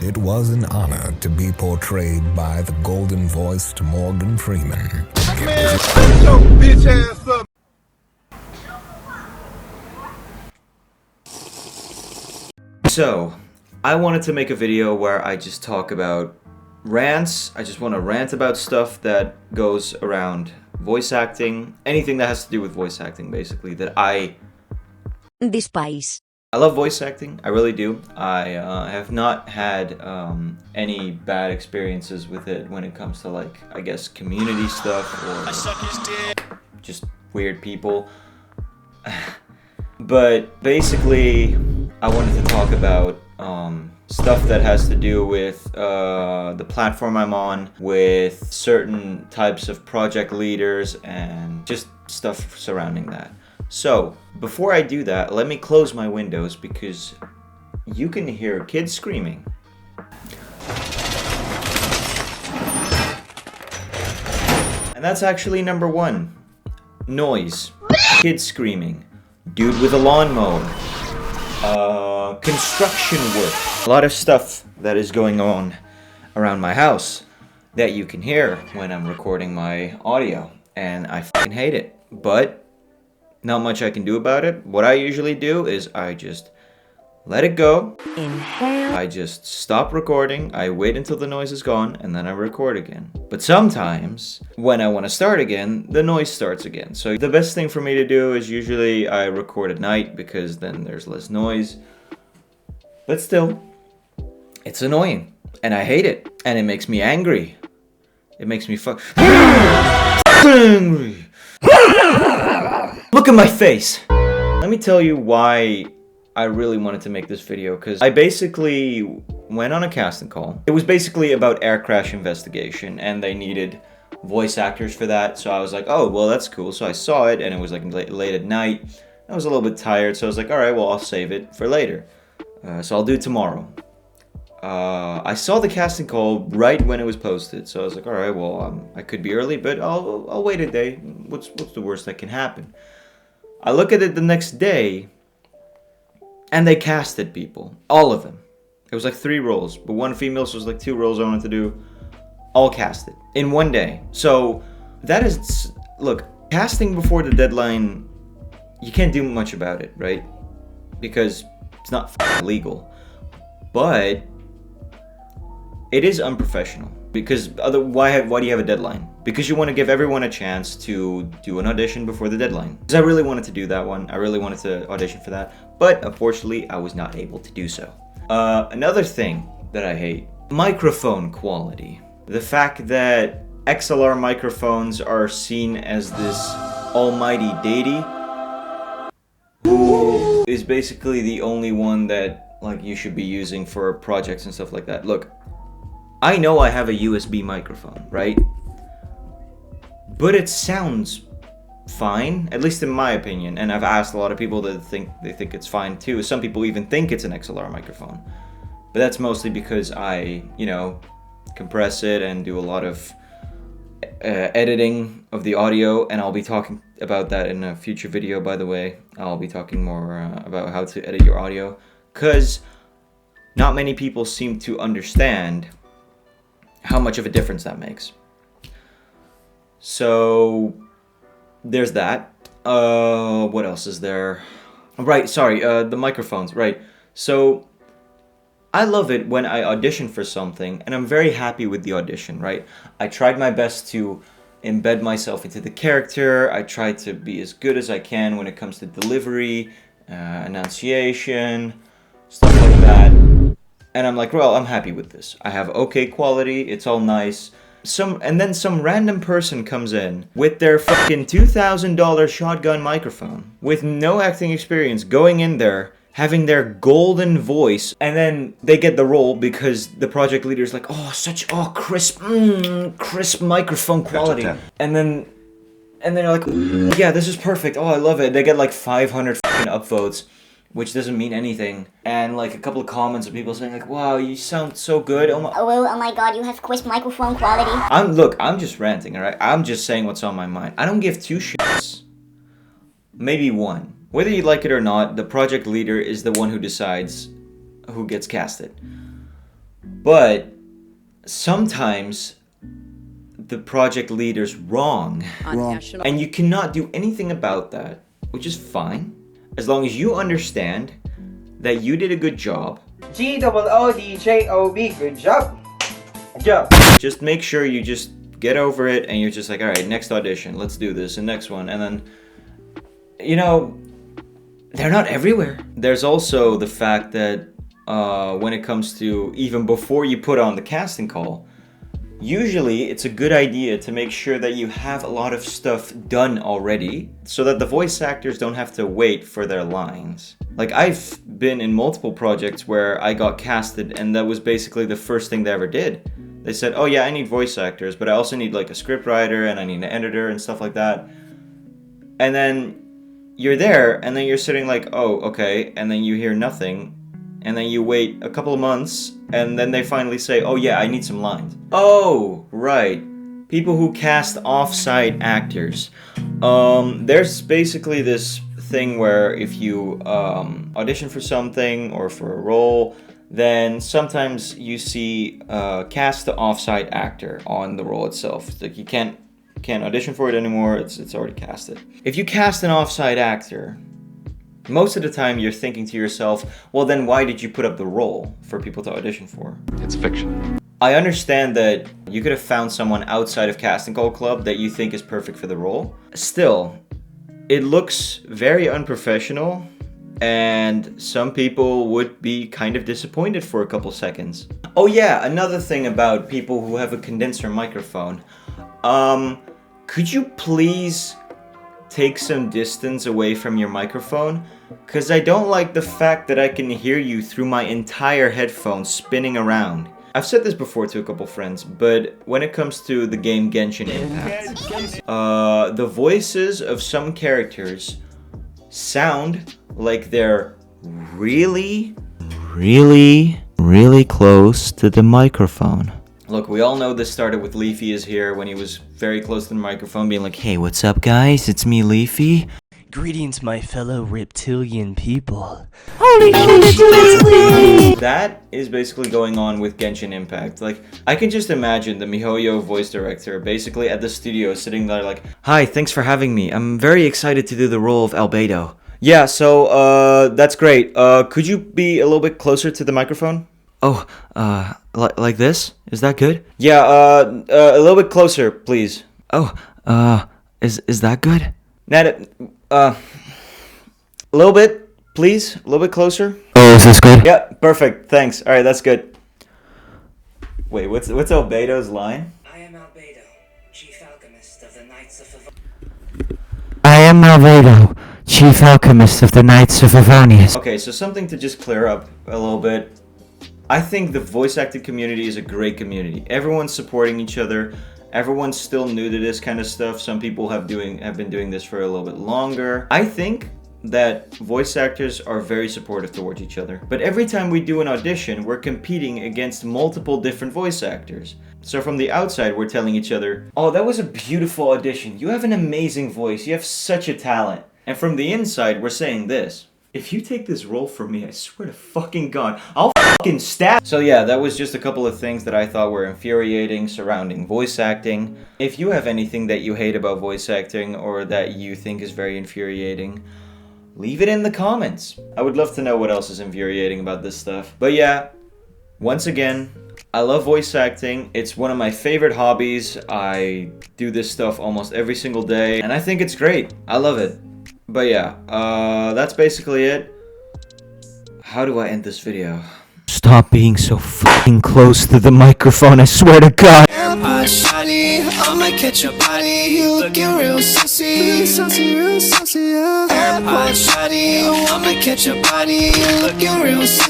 It was an honor to be portrayed by the golden-voiced Morgan Freeman. Man, shut your bitch ass up. So, I wanted to make a video where I just talk about rants. I just want to rant about stuff that goes around voice acting, anything that has to do with voice acting, basically, that I despise. I love voice acting, I really do. I have not had any bad experiences with it when it comes to, like, I guess, community stuff or just weird people. But basically, I wanted to talk about stuff that has to do with the platform I'm on, with certain types of project leaders, and just stuff surrounding that. So, before I do that, let me close my windows because you can hear kids screaming. And that's actually number one. Noise. Kids screaming. Dude with a lawnmower. Construction work. A lot of stuff that is going on around my house that you can hear when I'm recording my audio. And I fucking hate it. But not much I can do about it. What I usually do is I just let it go. Inhale. I just stop recording, I wait until the noise is gone, and then I record again. But sometimes, when I want to start again, the noise starts again. So the best thing for me to do is usually I record at night because then there's less noise. But still, it's annoying. And I hate it. And it makes me angry. It makes me angry. Look at my face! Let me tell you why I really wanted to make this video, because I basically went on a casting call. It was basically about air crash investigation, and they needed voice actors for that, so I was like, oh, well, that's cool. So I saw it, and it was like late at night. I was a little bit tired, so I was like, alright, well, I'll save it for later. So I'll do it tomorrow. I saw the casting call right when it was posted, so I was like, alright, well, I could be early, but I'll wait a day. What's the worst that can happen? I look at it the next day, and they casted people. All of them. It was like 3 roles, but 1 female, so it was like 2 roles I wanted to do. All casted. In 1 day. So, that is... Look, casting before the deadline, you can't do much about it, right? Because it's not legal. But it is unprofessional. Because why do you have a deadline? Because you want to give everyone a chance to do an audition before the deadline. Because I really wanted to do that one. I really wanted to audition for that. But unfortunately, I was not able to do so. Another thing that I hate. Microphone quality. The fact that XLR microphones are seen as this almighty deity who is basically the only one that, like, you should be using for projects and stuff like that. Look, I know I have a USB microphone, right? But it sounds fine, at least in my opinion. And I've asked a lot of people that think it's fine too. Some people even think it's an XLR microphone. But that's mostly because I, compress it and do a lot of editing of the audio. And I'll be talking about that in a future video, by the way. I'll be talking more about how to edit your audio. Because not many people seem to understand how much of a difference that makes. So there's that. What else is there? Right, sorry, the microphones, right. So I love it when I audition for something and I'm very happy with the audition, right? I tried my best to embed myself into the character. I try to be as good as I can when it comes to delivery, enunciation, stuff like that. And I'm like, well, I'm happy with this. I have okay quality, it's all nice. And then some random person comes in with their fucking $2,000 shotgun microphone with no acting experience, going in there, having their golden voice, and then they get the role because the project leader's like, oh, crisp microphone quality. And then they're like, yeah, this is perfect. Oh, I love it. They get like 500 fucking upvotes, which doesn't mean anything, and like a couple of comments of people saying like, wow, you sound so good, oh my god, you have crisp microphone quality. I'm just ranting, alright? I'm just saying what's on my mind. I don't give 2 shits. Maybe 1. Whether you like it or not, the project leader is the one who decides who gets casted. But sometimes the project leader's wrong. And you cannot do anything about that, which is fine. As long as you understand that you did a good job. GOODJOB, good job. Good job. Just make sure you just get over it and you're just like, alright, next audition, let's do this, and next one. And then, you know, they're not everywhere. There's also the fact that when it comes to even before you put on the casting call, usually it's a good idea to make sure that you have a lot of stuff done already so that the voice actors don't have to wait for their lines. Like, I've been in multiple projects where I got casted and that was basically the first thing they ever did. They said, oh yeah, I need voice actors, but I also need like a script writer and I need an editor and stuff like that. And then you're there and then you're sitting like, oh, okay, and then you hear nothing. And then you wait a couple of months, and then they finally say, oh yeah, I need some lines. Oh, right. People who cast off-site actors. There's basically this thing where if you audition for something or for a role, then sometimes you see cast the off-site actor on the role itself. It's like you can't audition for it anymore, it's already casted. If you cast an off-site actor, most of the time you're thinking to yourself, well then why did you put up the role for people to audition for? It's fiction. I understand that you could have found someone outside of Casting Call Club that you think is perfect for the role. Still, it looks very unprofessional and some people would be kind of disappointed for a couple seconds. Oh yeah, another thing about people who have a condenser microphone. Could you please take some distance away from your microphone? Because I don't like the fact that I can hear you through my entire headphone spinning around. I've said this before to a couple friends, but when it comes to the game Genshin Impact, the voices of some characters sound like they're really close to the microphone. Look, we all know this started with Leafy is here when he was very close to the microphone being like, hey, what's up guys? It's me, Leafy. Greetings, my fellow reptilian people. Holy shit, That is basically going on with Genshin Impact. Like, I can just imagine the MiHoYo voice director basically at the studio sitting there like, hi, thanks for having me. I'm very excited to do the role of Albedo. Yeah, so, that's great. Could you be a little bit closer to the microphone? Oh, like this? Is that good? Yeah, a little bit closer, please. Oh, is that good? A little bit, please? A little bit closer? Oh, is this good? Yeah, perfect, thanks. Alright, that's good. Wait, what's Albedo's line? I am Albedo, Chief Alchemist of the Knights of Favonius. Okay, so something to just clear up a little bit. I think the voice acting community is a great community. Everyone's supporting each other. Everyone's still new to this kind of stuff. Some people have been doing this for a little bit longer. I think that voice actors are very supportive towards each other. But every time we do an audition, we're competing against multiple different voice actors. So from the outside, we're telling each other, oh, that was a beautiful audition. You have an amazing voice. You have such a talent. And from the inside, we're saying this. If you take this role from me, I swear to fucking God, I'll fucking stab. So yeah, that was just a couple of things that I thought were infuriating surrounding voice acting. If you have anything that you hate about voice acting or that you think is very infuriating, leave it in the comments. I would love to know what else is infuriating about this stuff. But yeah, once again, I love voice acting. It's one of my favorite hobbies. I do this stuff almost every single day, and I think it's great. I love it. But yeah, that's basically it. How do I end this video? Stop being so fucking close to the microphone, I swear to God. Shawty, I'ma catch your body. You looking real saucy, real saucy, yeah. Shawty, I'ma catch your body. You looking real saucy.